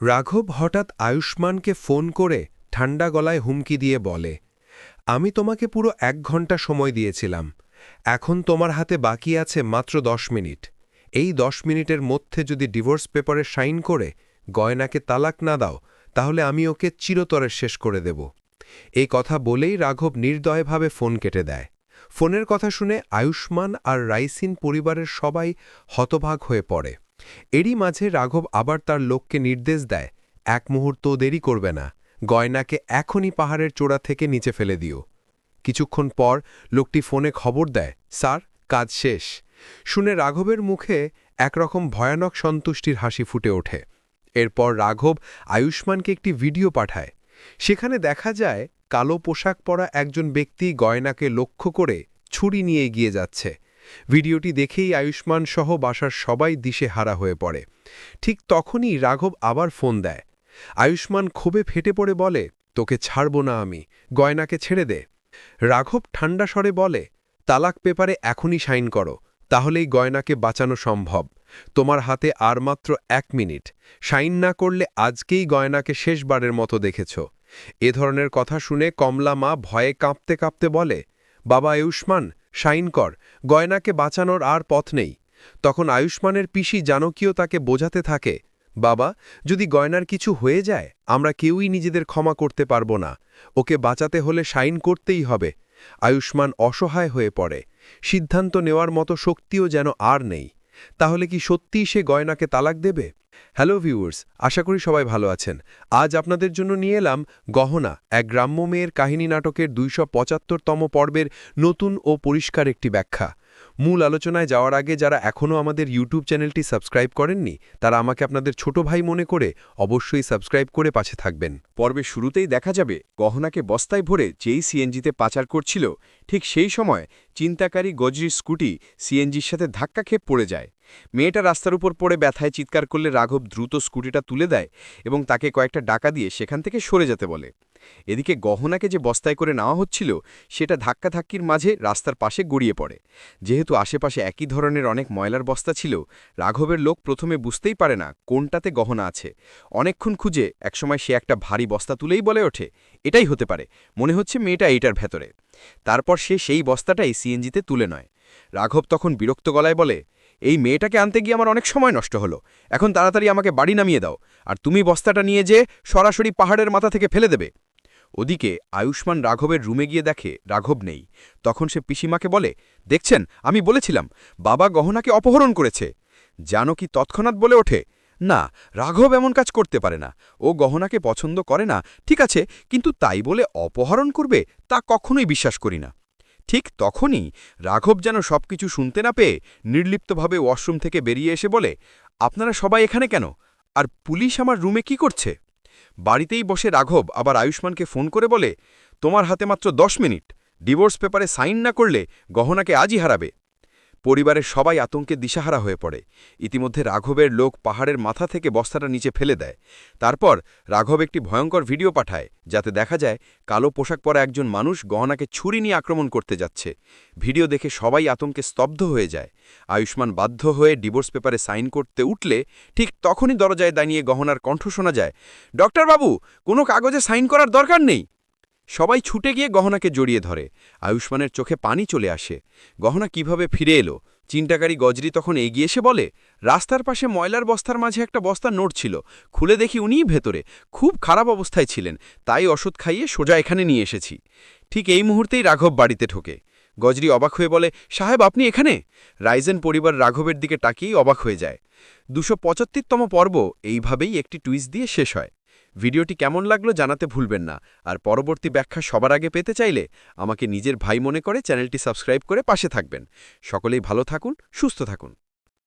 রাঘব হঠাৎ আয়ুষ্মানকে ফোন করে ঠান্ডা গলায় হুমকি দিয়ে বলে, আমি তোমাকে পুরো 1 ঘন্টা সময় দিয়েছিলাম। এখন তোমার হাতে বাকি আছে মাত্র 10 মিনিট। এই 10 মিনিটের মধ্যে যদি ডিভোর্স পেপারে সাইন করে গয়নাকে তালাক না দাও, তাহলে আমি ওকে চিরতরে শেষ করে দেব। এই কথা বলেই রাঘব নির্দয়ভাবে ফোন কেটে দেয়। ফোনের কথা শুনে আয়ুষ্মান আর রাইসিন পরিবারের সবাই হতবাক হয়ে পড়ে। এরই মাঝে রাঘব আবার তার লোককে নির্দেশ দেয়, এক মুহূর্ত দেরি করবে না, গয়নাকে এখনই পাহাড়ের চূড়া থেকে নিচে ফেলে দিও। কিছুক্ষণ পর লোকটি ফোনে খবর দেয়, স্যার, কাজ শেষ। শুনে রাঘবের মুখে একরকম ভয়ানক সন্তুষ্টির হাসি ফুটে ওঠে। এরপর রাঘব আয়ুষ্মানকে একটি ভিডিও পাঠায়। সেখানে দেখা যায় কালো পোশাক পরা একজন ব্যক্তি গয়নাকে লক্ষ্য করে ছুরি নিয়ে এগিয়ে যাচ্ছে। ভিডিওটি দেখেই আয়ুষ্মান সহ বাসার সবাই দিশেহারা হয়ে পড়ে। ঠিক তখনই রাঘব আবার ফোন দেয়। আয়ুষ্মান ক্ষোভে ফেটে পড়ে বলে, তোকে ছাড়ব না আমি, গয়নাকে ছেড়ে দে। রাঘব ঠান্ডা স্বরে বলে, তালাক পেপারে এখনই সাইন করো, তাহলেই গয়নাকে বাঁচানো সম্ভব। তোমার হাতে আর মাত্র 1 মিনিট। সাইন না করলে আজকেই গয়নাকে শেষবারের মতো দেখেছ। এ ধরনের কথা শুনে কমলা মা ভয়ে কাঁপতে কাঁপতে বলে, বাবা আয়ুষ্মান, সাইন কর, গয়নাকে বাঁচানোর আর পথ নেই। তখন আয়ুষ্মানের পিসি জানকীও তাকে বোঝাতে থাকে, বাবা, যদি গয়নার কিছু হয়ে যায় আমরা কেউই নিজেদের ক্ষমা করতে পারব না, ওকে বাঁচাতে হলে সাইন করতেই হবে। আয়ুষ্মান অসহায় হয়ে পড়ে। সিদ্ধান্ত নেওয়ার মতো শক্তিও যেন আর নেই। তাহলে কি সত্যিই সে গয়নাকে তালাক দেবে? হ্যালো ভিউয়ার্স, আশা করি সবাই ভালো আছেন। আজ আপনাদের জন্য নিয়ে এলাম গহনা, এক গ্রাম্য মেয়ের কাহিনী নাটকের 275তম পর্বের নতুন ও পরিষ্কার একটি ব্যাখ্যা। মূল আলোচনায় যাওয়ার আগে যারা এখনও আমাদের ইউটিউব চ্যানেলটি সাবস্ক্রাইব করেননি, তারা আমাকে আপনাদের ছোট ভাই মনে করে অবশ্যই সাবস্ক্রাইব করে পাশে থাকবেন। পর্বের শুরুতেই দেখা যাবে গহনাকে বস্তায় ভরে যেই সিএনজিতে পাচার করছিল, ঠিক সেই সময় চিন্তাকারী গজরির স্কুটি সিএনজির সাথে ধাক্কা খেয়ে পড়ে যায়। মেয়েটা রাস্তার উপর পড়ে ব্যথায় চিৎকার করলে রাঘব দ্রুত স্কুটিটা তুলে দেয় এবং তাকে কয়েকটা ডাকা দিয়ে সেখান থেকে সরে যেতে বলে। এদিকে গহনাকে যে বস্তায় করে নেওয়া হচ্ছিল সেটা ধাক্কাধাক্কির মাঝে রাস্তার পাশে গড়িয়ে পড়ে। যেহেতু আশেপাশে একই ধরনের অনেক ময়লার বস্তা ছিল, রাঘবের লোক প্রথমে বুঝতেই পারে না কোনটাতে গহনা আছে। অনেকক্ষণ খুঁজে একসময় সে একটা ভারী বস্তা তুলেই বলে ওঠে, এটাই হতে পারে, মনে হচ্ছে মেয়েটা এইটার ভেতরে। তারপর সে সেই বস্তাটাই সিএনজিতে তুলে নয়। রাঘব তখন বিরক্ত গলায় বলে, এই মেয়েটাকে আনতে গিয়ে আমার অনেক সময় নষ্ট হলো, এখন তাড়াতাড়ি আমাকে বাড়ি নামিয়ে দাও, আর তুমি বস্তাটা নিয়ে যে সরাসরি পাহাড়ের মাথা থেকে ফেলে দেবে। ওদিকে আয়ুষ্মান রাঘবের রুমে গিয়ে দেখে রাঘব নেই। তখন সে পিসিমাকে বলে, দেখছেন, আমি বলেছিলাম বাবা গহনাকে অপহরণ করেছে। জানকী তৎক্ষণাৎ বলে ওঠে, না, রাঘব এমন কাজ করতে পারে না, ও গহনাকে পছন্দ করে না, ঠিক আছে, কিন্তু তাই বলে অপহরণ করবে তা কখনোই বিশ্বাস করি না। ঠিক তখনই রাঘব যেন সবকিছু শুনতে না পেয়ে নির্লিপ্তভাবে ওয়াশরুম থেকে বেরিয়ে এসে বলে, আপনারা সবাই এখানে কেন, আর পুলিশ আমার রুমে কি করছে? বাড়িতেই বসে রাঘব আবার আয়ুষ্মানকে ফোন করে বলে, তোমার হাতে মাত্র 10 মিনিট, ডিভোর্স পেপারে সাইন না করলে গহনাকে আজই হারাবে। পরিবারের সবাই আতঙ্কে দিশাহারা হয়ে পড়ে। ইতিমধ্যে রাঘবের লোক পাহাড়ের মাথা থেকে বস্তাটা নিচে ফেলে দেয়। তারপর রাঘব একটি ভয়ঙ্কর ভিডিও পাঠায়, যাতে দেখা যায় কালো পোশাক পরা একজন মানুষ গহনাকে ছুরি নিয়ে আক্রমণ করতে যাচ্ছে। ভিডিও দেখে সবাই আতঙ্কে স্তব্ধ হয়ে যায়। আয়ুষ্মান বাধ্য হয়ে ডিভোর্স পেপারে সাইন করতে উঠলে ঠিক তখনই দরজায় দাঁড়িয়ে গহনার কণ্ঠ শোনা যায়, ডক্টর বাবু, কোনো কাগজে সাইন করার দরকার নেই। সবাই ছুটে গিয়ে গহনাকে জড়িয়ে ধরে। আয়ুষ্মানের চোখে পানি চলে আসে। গহনা কিভাবে ফিরে এলো? চিন্তাকারী গজরি তখন এগিয়ে এসে বলে, রাস্তার পাশে ময়লার বস্তার মাঝে একটা বস্তা নোট ছিল, খুলে দেখি উনিই ভেতরে, খুব খারাপ অবস্থায় ছিলেন, তাই ওষুধ খাইয়ে সোজা এখানে নিয়ে এসেছি। ঠিক এই মুহূর্তেই রাঘব বাড়িতে ঢোকে। গজরি অবাক হয়ে বলে, সাহেব, আপনি এখানে? রাইজেন পরিবার রাঘবের দিকে তাকিয়েই অবাক হয়ে যায়। 275তম পর্ব এইভাবেই একটি টুইস্ট দিয়ে শেষ হয়। ভিডিওটি কেমন লাগলো জানাতে ভুলবেন না। আর পরবর্তী ব্যাখ্যা সবার আগে পেতে চাইলে আমাকে নিজের ভাই মনে করে চ্যানেলটি সাবস্ক্রাইব করে পাশে থাকবেন। সকলেই ভালো থাকুন, সুস্থ থাকুন।